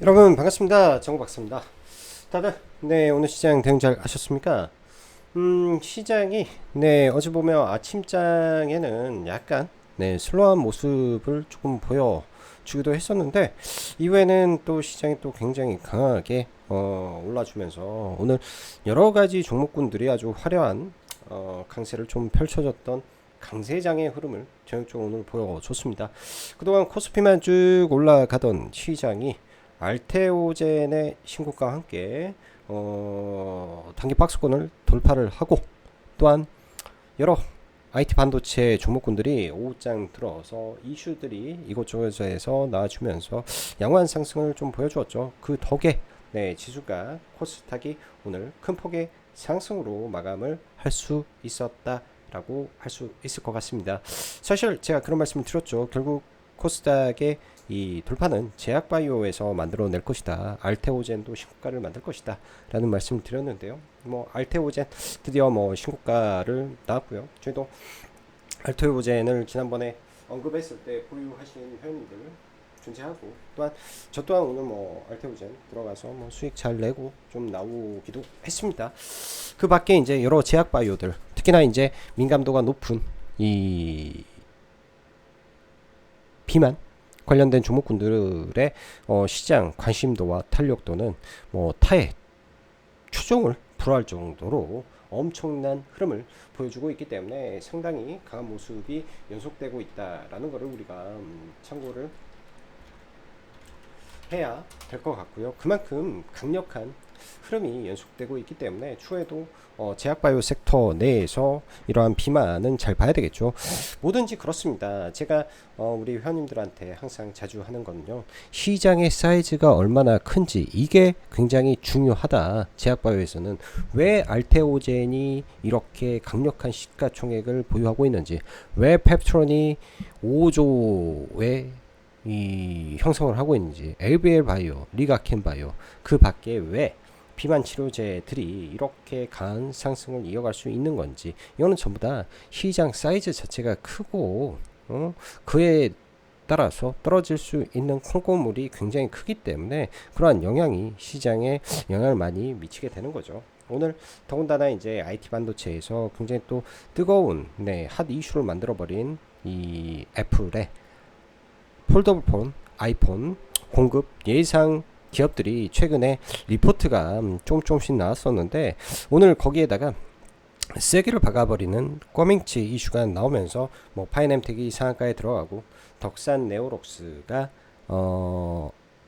여러분 반갑습니다. 정박사입니다. 다들 오늘 시장 대응 잘 하셨습니까? 시장이 어제 보면 아침장에는 약간 슬로우한 모습을 조금 보여주기도 했었는데 이후에는 또 시장이 또 굉장히 강하게 올라주면서 오늘 여러 가지 종목군들이 아주 화려한 강세를 좀 펼쳐졌던 강세장의 흐름을 전형적으로 오늘 보여줬습니다. 그동안 코스피만 쭉 올라가던 시장이 알테오젠의 신고가와 함께 단기 박스권을 돌파를 하고 또한 여러 IT 반도체 종목군들이 오후장 들어서 이슈들이 이곳저곳에서 나와주면서 양호한 상승을 좀 보여주었죠. 그 덕에 지수가 코스닥이 오늘 큰 폭의 상승으로 마감을 할 수 있었다라고 할 수 있을 것 같습니다. 사실 제가 그런 말씀을 드렸죠. 결국 코스닥의 이 돌파는 제약바이오에서 만들어낼 것이다. 알테오젠도 신고가를 만들 것이다. 라는 말씀을 드렸는데요. 뭐 알테오젠 드디어 뭐 신고가를 나왔고요. 저희도 알테오젠을 지난번에 언급했을 때 보유하신 회원님들 존재하고 또한 저 또한 오늘 뭐 알테오젠 들어가서 뭐 수익 잘 내고 좀 나오기도 했습니다. 그 밖에 이제 여러 제약바이오들 특히나 이제 민감도가 높은 이 비만 관련된 종목군들의 시장 관심도와 탄력도는 뭐 타의 추종을 불허할 정도로 엄청난 흐름을 보여주고 있기 때문에 상당히 강한 모습이 연속되고 있다라는 것을 우리가 참고를 해야 될 것 같고요. 그만큼 강력한 흐름이 연속되고 있기 때문에 추후에도 제약바이오 섹터 내에서 이러한 비만은 잘 봐야 되겠죠. 뭐든지 그렇습니다. 제가 우리 회원님들한테 항상 자주 하는 거는요. 시장의 사이즈가 얼마나 큰지 이게 굉장히 중요하다. 제약바이오에서는 왜 알테오젠이 이렇게 강력한 시가총액을 보유하고 있는지, 왜 펩트론이 5조의 이 형성을 하고 있는지, LBL 바이오, 리가켄 바이오, 그 밖에 왜 비만 치료제들이 이렇게 강한 상승을 이어갈 수 있는 건지, 이거는 전부 다 시장 사이즈 자체가 크고 그에 따라서 떨어질 수 있는 콩고물이 굉장히 크기 때문에 그러한 영향이 시장에 영향을 많이 미치게 되는 거죠. 오늘 더군다나 이제 IT 반도체에서 굉장히 또 뜨거운 핫 이슈를 만들어 버린 이 애플의 폴더블 폰, 아이폰 공급 예상 기업들이 최근에 리포트가 조금씩 나왔었는데 오늘 거기에다가 세기를 박아버리는 꿔밍치 이슈가 나오면서 뭐 파이nem텍이 상한가에 들어가고 덕산 네오록스가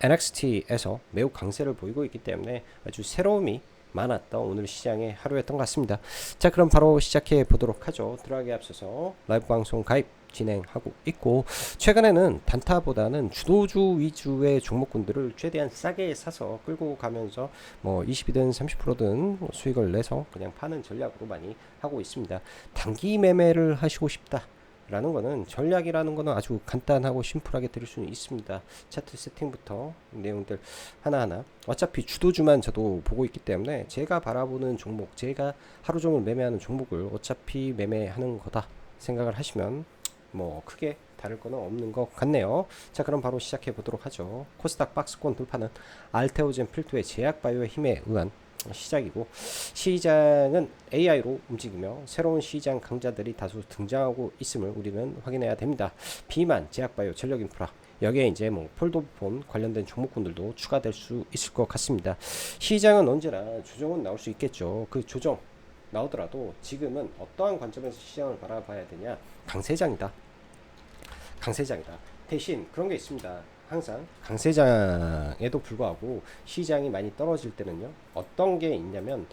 NXT에서 매우 강세를 보이고 있기 때문에 아주 새로움이 많았던 오늘 시장의 하루였던 것 같습니다. 자, 그럼 바로 시작해 보도록 하죠. 들어가기 앞서서 라이브 방송 가입 진행하고 있고 최근에는 단타보다는 주도주 위주의 종목군들을 최대한 싸게 사서 끌고 가면서 뭐 20이든 30%든 수익을 내서 그냥 파는 전략으로 많이 하고 있습니다. 단기 매매를 하시고 싶다 라는 거는 전략이라는 거는 아주 간단하고 심플하게 드릴 수는 있습니다. 차트 세팅부터 내용들 하나하나 어차피 주도주만 저도 보고 있기 때문에 제가 바라보는 종목, 제가 하루 종일 매매하는 종목을 어차피 매매하는 거다 생각을 하시면 뭐 크게 다를 거는 없는 것 같네요. 자, 그럼 바로 시작해 보도록 하죠. 코스닥 박스권 돌파는 알테오젠 필두의 제약바이오의 힘에 의한 시작이고 시장은 AI로 움직이며 새로운 시장 강자들이 다수 등장하고 있음을 우리는 확인해야 됩니다. 비만, 제약바이오, 전력인프라 여기에 이제 뭐 폴더폰 관련된 종목군들도 추가될 수 있을 것 같습니다. 시장은 언제나 조정은 나올 수 있겠죠. 그 조정 나오더라도 지금은 어떠한 관점에서 시장을 바라봐야 되냐? 강세장이다. 강세장이다. 대신 그런 게 있습니다. 항상 강세장에도 불구하고 시장이 많이 떨어질 때는요. 어떤 게 있냐면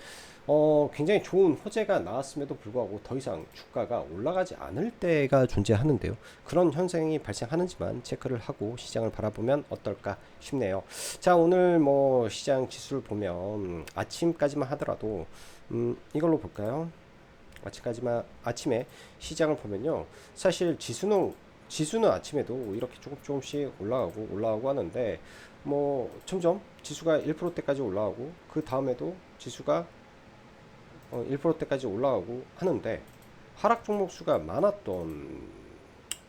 굉장히 좋은 호재가 나왔음에도 불구하고 더 이상 주가가 올라가지 않을 때가 존재하는데요. 그런 현상이 발생하는지만 체크를 하고 시장을 바라보면 어떨까 싶네요. 자, 오늘 뭐 시장 지수를 보면 아침까지만 하더라도 이걸로 볼까요? 아침에 시장을 보면요. 사실 지수는 아침에도 이렇게 조금씩 올라가고 하는데 뭐 점점 지수가 1%대까지 올라가고 그 다음에도 지수가 1%대까지 올라가고 하는데 하락 종목 수가 많았던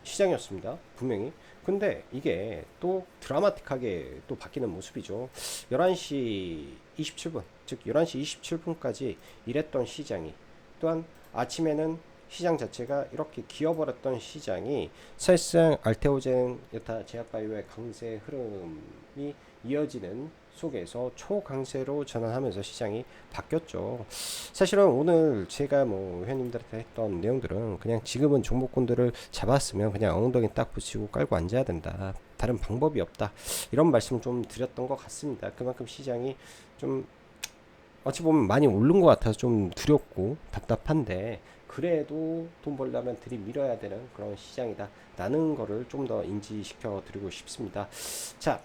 시장이었습니다. 분명히. 근데 이게 또 드라마틱하게 또 바뀌는 모습이죠. 11시 27분, 즉 11시 27분까지 이랬던 시장이 또한 아침에는 시장 자체가 이렇게 기어버렸던 시장이 사실상 알테오젠 여타 제약바이오의 강세 흐름이 이어지는 속에서 초강세로 전환하면서 시장이 바뀌었죠. 사실은 오늘 제가 뭐 회원님들한테 했던 내용들은 그냥 지금은 종목군들을 잡았으면 그냥 엉덩이 딱 붙이고 깔고 앉아야 된다. 다른 방법이 없다. 이런 말씀 좀 드렸던 것 같습니다. 그만큼 시장이 좀 어찌 보면 많이 오른 것 같아서 좀 두렵고 답답한데 그래도 돈 벌려면 들이밀어야 되는 그런 시장이다 라는 거를 좀 더 인지시켜 드리고 싶습니다. 자,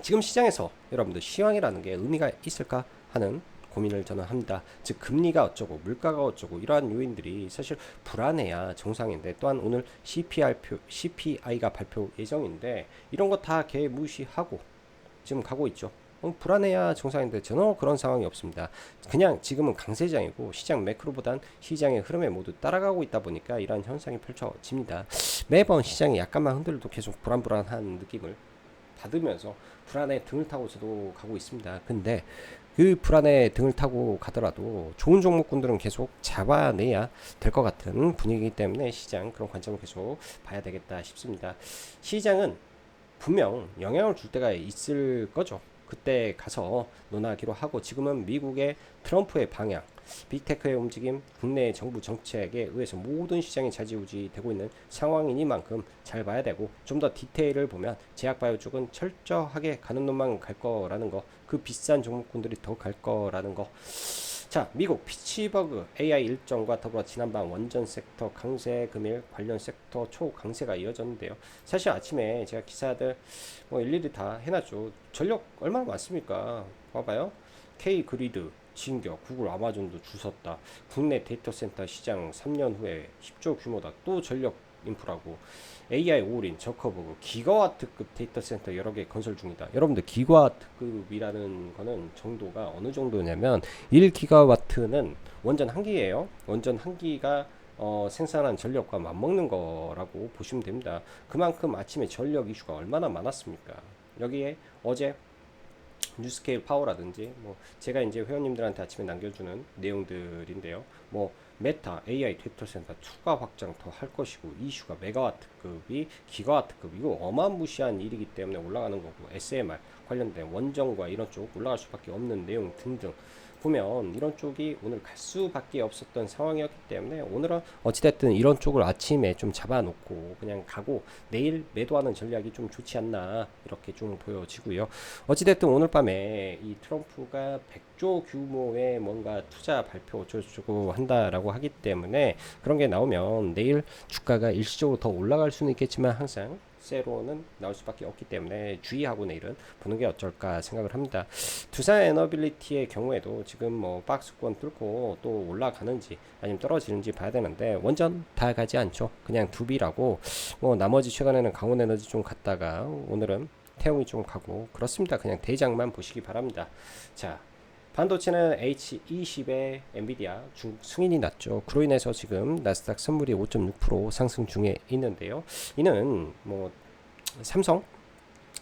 지금 시장에서 여러분들 시황이라는 게 의미가 있을까 하는 고민을 저는 합니다. 즉 금리가 어쩌고 물가가 어쩌고 이러한 요인들이 사실 불안해야 정상인데, 또한 오늘 CPI가 발표 예정인데 이런 거 다 개무시하고 지금 가고 있죠. 불안해야 정상인데 저는 그런 상황이 없습니다. 그냥 지금은 강세장이고 시장 매크로보단 시장의 흐름에 모두 따라가고 있다 보니까 이러한 현상이 펼쳐집니다. 매번 시장이 약간만 흔들려도 계속 불안불안한 느낌을 받으면서 불안에 등을 타고 저도 가고 있습니다. 근데 그 불안에 등을 타고 가더라도 좋은 종목군들은 계속 잡아내야 될 것 같은 분위기이기 때문에 시장 그런 관점을 계속 봐야 되겠다 싶습니다. 시장은 분명 영향을 줄 때가 있을 거죠. 그때 가서 논하기로 하고, 지금은 미국의 트럼프의 방향, 빅테크의 움직임, 국내 정부 정책에 의해서 모든 시장이 좌지우지되고 있는 상황이니만큼 잘 봐야 되고, 좀 더 디테일을 보면 제약바이오 쪽은 철저하게 가는 놈만 갈 거라는 거, 그 비싼 종목군들이 더 갈 거라는 거. 자, 미국 피츠버그 AI 일정과 더불어 지난밤 원전 섹터 강세, 금일 관련 sek터 초강세가 이어졌는데요. 사실 아침에 제가 기사들 뭐 일일이 다 해놨죠. 전력 얼마나 많습니까? 봐봐요. K 그리드, 진격, 구글, 아마존도 주섰다. 국내 데이터 센터 시장 3년 후에 10조 규모다. 또 전력 인프라고. AI 올인, 저커버그, 기가와트급 데이터 센터 여러 개 건설 중이다. 여러분들 기가와트급이라는 거는 정도가 어느 정도냐면 1기가와트는 원전 한 기예요. 원전 한 기가 생산한 전력과 맞먹는 거라고 보시면 됩니다. 그만큼 아침에 전력 이슈가 얼마나 많았습니까? 여기에 어제 뉴스케일 파워라든지 뭐 제가 이제 회원님들한테 아침에 남겨주는 내용들인데요. 뭐 메타 AI 데이터 센터 추가 확장 더 할 것이고, 이슈가 메가와트급이 기가와트급, 이거 어마무시한 일이기 때문에 올라가는 거고, SMR 관련된 원전과 이런 쪽 올라갈 수밖에 없는 내용 등등 보면 이런 쪽이 오늘 갈 수밖에 없었던 상황이었기 때문에 오늘은 어찌됐든 이런 쪽을 아침에 좀 잡아놓고 그냥 가고 내일 매도하는 전략이 좀 좋지 않나 이렇게 좀 보여지고요. 어찌됐든 오늘 밤에 이 트럼프가 100조 규모의 뭔가 투자 발표 어쩌고 한다라고 하기 때문에 그런 게 나오면 내일 주가가 일시적으로 더 올라갈 수는 있겠지만 항상 세로는 나올 수밖에 없기 때문에 주의하고 내일은 보는 게 어쩔까 생각을 합니다. 두산 에너빌리티의 경우에도 지금 뭐 박스권 뚫고 또 올라가는지 아니면 떨어지는지 봐야 되는데 원전 다 가지 않죠. 그냥 두비라고, 뭐 나머지 최근에는 강원에너지 좀 갔다가 오늘은 태용이 좀 가고 그렇습니다. 그냥 대장만 보시기 바랍니다. 자, 반도체는 H20의 엔비디아 승인이 났죠. 그로 인해서 지금 나스닥 선물이 5.6% 상승 중에 있는데요. 이는 뭐 삼성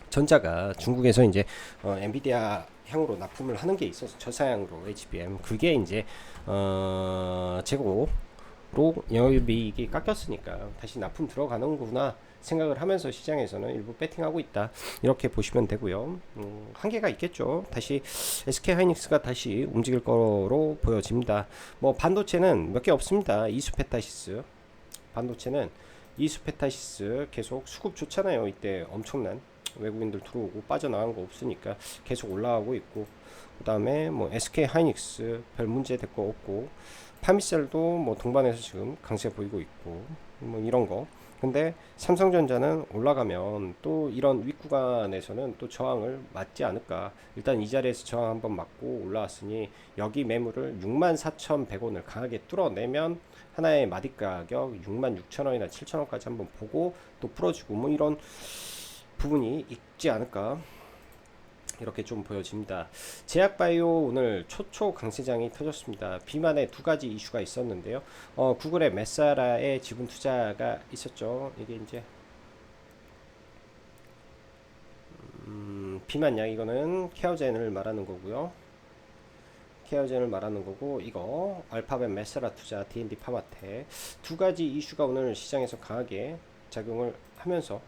전자가 중국에서 이제 엔비디아 향으로 납품을 하는 게 있어서 저사양으로 HBM 그게 이제 재고로 영업이익이 깎였으니까 다시 납품 들어가는구나 생각을 하면서 시장에서는 일부 배팅하고 있다 이렇게 보시면 되고요. 한계가 있겠죠. 다시 SK하이닉스가 다시 움직일 거로 보여집니다. 뭐 반도체는 몇 개 없습니다. 이수페타시스 반도체는 이수페타시스 계속 수급 좋잖아요. 이때 엄청난 외국인들 들어오고 빠져나간 거 없으니까 계속 올라가고 있고, 그 다음에 뭐 SK하이닉스 별 문제 될 거 없고, 파미셀도 뭐 동반해서 지금 강세 보이고 있고 뭐 이런 거. 근데 삼성전자는 올라가면 또 이런 윗구간에서는 또 저항을 맞지 않을까. 일단 이 자리에서 저항 한번 맞고 올라왔으니 여기 매물을 64,100원을 강하게 뚫어내면 하나의 마디 가격 66,000원이나 7,000원까지 한번 보고 또 풀어주고 뭐 이런 부분이 있지 않을까 이렇게 좀 보여집니다. 제약바이오 오늘 초초 강세장이 터졌습니다. 비만의 두 가지 이슈가 있었는데요. 구글의 메사라의 지분 투자가 있었죠. 이게 이제 비만약 이거는 케어젠을 말하는 거고요. 케어젠을 말하는 거고, 이거 알파벳 메세라 투자 D&D 파마텍 두 가지 이슈가 오늘 시장에서 강하게 작용을 하면서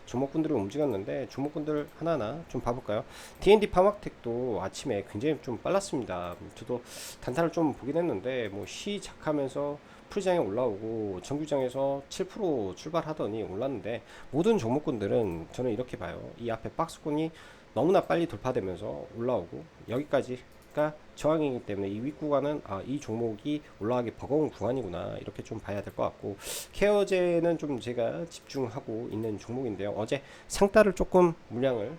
종목군들이 움직였는데, 종목군들 하나하나 좀 봐볼까요? D&D 파마텍도 아침에 굉장히 좀 빨랐습니다. 저도 단타를 좀 보긴 했는데, 뭐 시작하면서 풀장에 올라오고 정규장에서 7% 출발하더니 올랐는데, 모든 종목군들은 저는 이렇게 봐요. 이 앞에 박스권이 너무나 빨리 돌파되면서 올라오고, 여기까지가 저항이기 때문에 이 윗구간은 이 종목이 올라가기 버거운 구간이구나, 이렇게 좀 봐야 될 것 같고, 케어제는 좀 제가 집중하고 있는 종목인데요. 어제 상따를 조금 물량을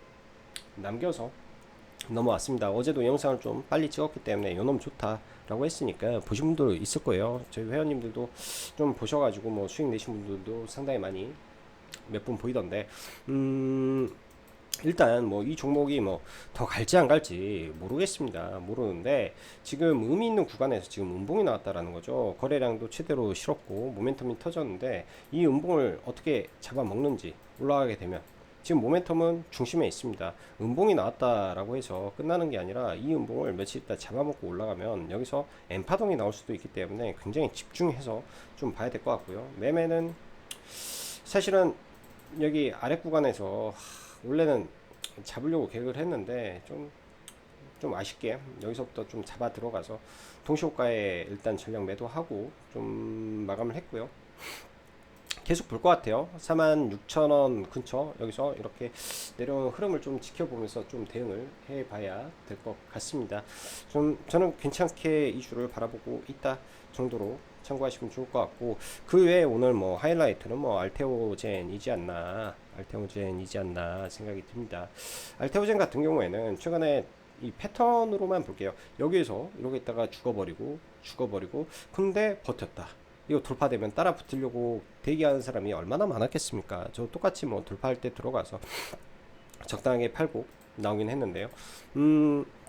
남겨서 넘어왔습니다. 어제도 영상을 좀 빨리 찍었기 때문에 요놈 좋다 라고 했으니까 보신 분도 있을 거예요. 저희 회원님들도 좀 보셔가지고 뭐 수익 내신 분들도 상당히 많이 몇 분 보이던데, 일단 뭐 이 종목이 뭐 더 갈지 안 갈지 모르겠습니다. 모르는데 지금 의미 있는 구간에서 지금 음봉이 나왔다라는 거죠. 거래량도 최대로 실었고 모멘텀이 터졌는데, 이 음봉을 어떻게 잡아먹는지, 올라가게 되면 지금 모멘텀은 중심에 있습니다. 음봉이 나왔다라고 해서 끝나는 게 아니라 이 음봉을 며칠 있다 잡아먹고 올라가면 여기서 N파동이 나올 수도 있기 때문에 굉장히 집중해서 좀 봐야 될 것 같고요. 매매는 사실은 여기 아래 구간에서 원래는 잡으려고 계획을 했는데 좀 아쉽게 여기서부터 좀 잡아 들어가서 동시호가에 일단 전량 매도하고 좀 마감을 했고요. 계속 볼 것 같아요. 46,000원 근처 여기서 이렇게 내려오는 흐름을 좀 지켜보면서 좀 대응을 해봐야 될 것 같습니다. 좀 저는 괜찮게 이슈를 바라보고 있다 정도로 참고하시면 좋을 것 같고, 그 외에 오늘 뭐 하이라이트는 뭐 알테오젠이지 않나 생각이 듭니다. 알테오젠 같은 경우에는 최근에 이 패턴으로만 볼게요. 여기에서 이러고 있다가 죽어버리고 근데 버텼다. 이거 돌파되면 따라 붙으려고 대기하는 사람이 얼마나 많았겠습니까? 저 똑같이 뭐 돌파할 때 들어가서 적당하게 팔고 나오긴 했는데요.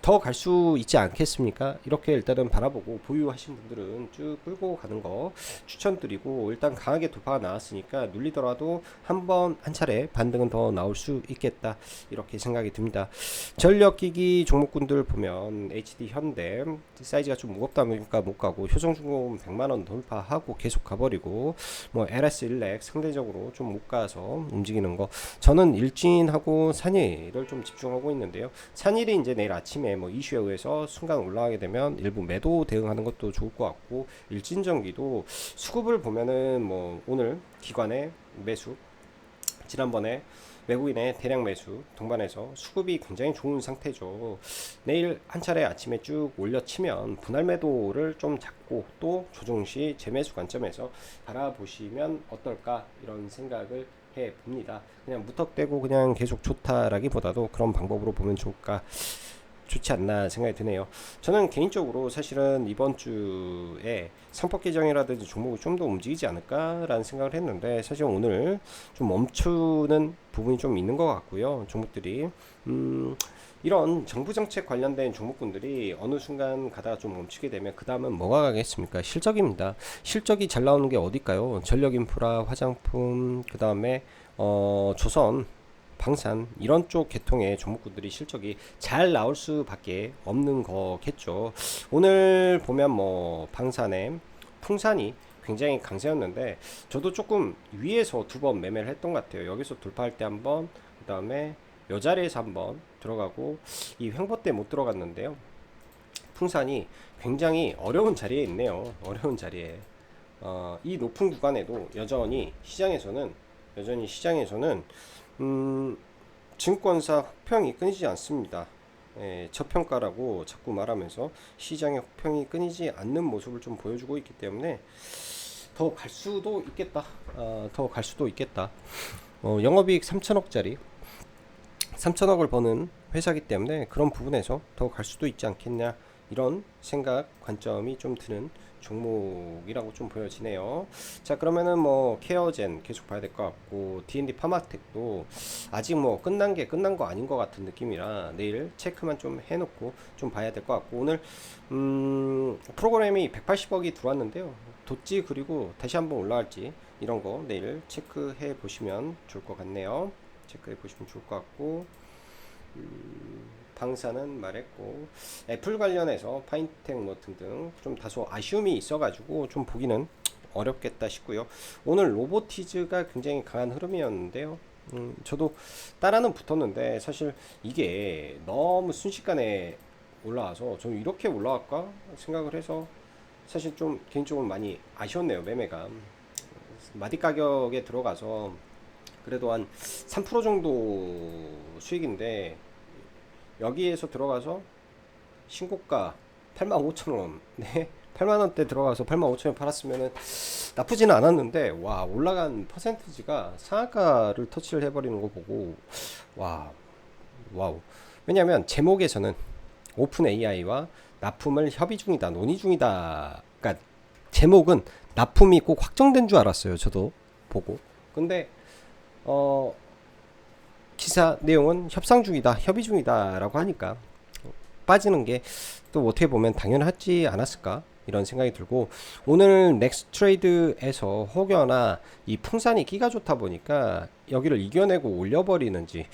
더 갈 수 있지 않겠습니까? 이렇게 일단은 바라보고 보유하신 분들은 쭉 끌고 가는 거 추천드리고, 일단 강하게 돌파가 나왔으니까 눌리더라도 한 차례 반등은 더 나올 수 있겠다, 이렇게 생각이 듭니다. 전력기기 종목군들 보면 HD 현대 사이즈가 좀 무겁다 보니까 못 가고, 효성중공 100만원 돌파하고 계속 가버리고, 뭐 LS 일렉 상대적으로 좀 못 가서 움직이는 거, 저는 일진하고 산일을 좀 집중하고 있는데요. 산일이 이제 내일 아침에 뭐 이슈에 의해서 순간 올라가게 되면 일부 매도 대응하는 것도 좋을 것 같고, 일진전기도 수급을 보면은 뭐 오늘 기관의 매수, 지난번에 외국인의 대량 매수 동반해서 수급이 굉장히 좋은 상태죠. 내일 한 차례 아침에 쭉 올려치면 분할 매도를 좀 잡고 또 조정 시 재매수 관점에서 바라보시면 어떨까, 이런 생각을 해 봅니다. 그냥 무턱대고 그냥 계속 좋다라기보다도 그런 방법으로 보면 좋지 않나 생각이 드네요. 저는 개인적으로 사실은 이번 주에 상법 개정이라든지 종목이 좀 더 움직이지 않을까라는 생각을 했는데, 사실 오늘 좀 멈추는 부분이 좀 있는 것 같고요. 종목들이 이런 정부 정책 관련된 종목군들이 어느 순간 가다가 좀 멈추게 되면 그 다음은 뭐가 가겠습니까? 실적입니다. 실적이 잘 나오는 게 어딜까요? 전력인프라, 화장품, 그 다음에 조선, 방산, 이런 쪽 계통의 종목군들이 실적이 잘 나올 수밖에 없는 거겠죠. 오늘 보면 뭐 방산의 풍산이 굉장히 강세였는데, 저도 조금 위에서 두 번 매매를 했던 것 같아요. 여기서 돌파할 때 한 번, 그 다음에 요 자리에서 한번 들어가고, 이 횡보 때 못 들어갔는데요. 풍산이 굉장히 어려운 자리에 있네요. 어려운 자리에. 이 높은 구간에도 여전히 시장에서는 증권사 혹평이 끊이지 않습니다. 저평가라고 자꾸 말하면서 시장의 혹평이 끊이지 않는 모습을 좀 보여주고 있기 때문에 더 갈 수도 있겠다. 영업이익 3천억짜리 3천억을 버는 회사기 때문에 그런 부분에서 더 갈 수도 있지 않겠냐, 이런 생각 관점이 좀 드는 종목이라고 좀 보여지네요. 자, 그러면은 뭐 케어젠 계속 봐야 될 것 같고, D&D 파마텍도 아직 뭐 끝난 거 아닌 것 같은 느낌이라 내일 체크만 좀 해놓고 좀 봐야 될 것 같고, 오늘 프로그램이 180억이 들어왔는데요. 뒀지 그리고 다시 한번 올라갈지, 이런 거 내일 체크해 보시면 좋을 것 같네요. 체크해 보시면 좋을 것 같고, 방사는 말했고, 애플 관련해서 파인텍 뭐 등등 좀 다소 아쉬움이 있어가지고 좀 보기는 어렵겠다 싶고요. 오늘 로보티즈가 굉장히 강한 흐름이었는데요. 저도 따라는 붙었는데 사실 이게 너무 순식간에 올라와서 저는 이렇게 올라갈까 생각을 해서 사실 좀 개인적으로 많이 아쉬웠네요. 매매가 마디 가격에 들어가서 그래도 한 3% 정도 수익인데 여기에서 들어가서 신고가 85,000원 네 8만원대 들어가서 85,000원 팔았으면은 나쁘지는 않았는데 와 올라간 퍼센티지가 상한가를 터치를 해버리는 거 보고 와 와우. 왜냐면 제목에서는 오픈 AI와 납품을 협의 중이다 논의 중이다, 그러니까 제목은 납품이 꼭 확정된 줄 알았어요 저도 보고. 근데 기사 내용은 협상 중이다 협의 중이다 라고 하니까 빠지는 게 또 어떻게 보면 당연하지 않았을까 이런 생각이 들고, 오늘 넥스트 트레이드에서 혹여나 이 풍산이 끼가 좋다 보니까 여기를 이겨내고 올려버리는지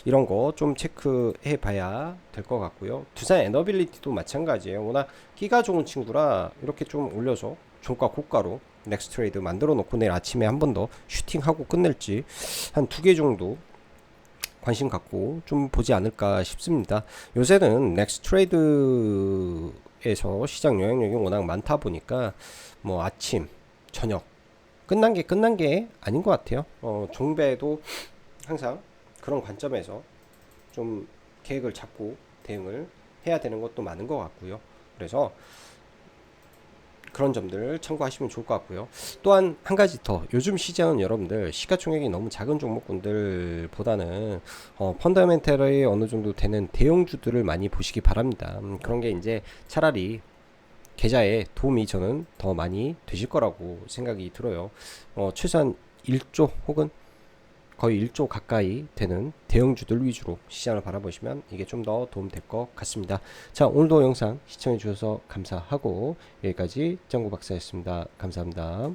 이런 거 좀 체크해 봐야 될 것 같고요. 두산 에너빌리티도 마찬가지예요. 워낙 끼가 좋은 친구라 이렇게 좀 올려서 종가 고가로 넥스트 트레이드 만들어 놓고 내일 아침에 한 번 더 슈팅하고 끝낼지 한 2개 정도 관심 갖고 좀 보지 않을까 싶습니다. 요새는 넥스트 트레이드에서 시장 영향력이 워낙 많다 보니까 뭐 아침, 저녁 끝난 게 아닌 것 같아요. 종배도 항상 그런 관점에서 좀 계획을 잡고 대응을 해야 되는 것도 많은 것 같고요. 그래서 그런 점들 참고하시면 좋을 것 같고요. 또한 한 가지 더, 요즘 시장은 여러분들 시가총액이 너무 작은 종목군들보다는 펀더멘털이 어느 정도 되는 대형주들을 많이 보시기 바랍니다. 그런 게 이제 차라리 계좌에 도움이 저는 더 많이 되실 거라고 생각이 들어요. 최소한 1조 혹은 거의 1조 가까이 되는 대형주들 위주로 시장을 바라보시면 이게 좀 더 도움 될 것 같습니다. 자, 오늘도 영상 시청해 주셔서 감사하고 여기까지 짱구 박사였습니다. 감사합니다.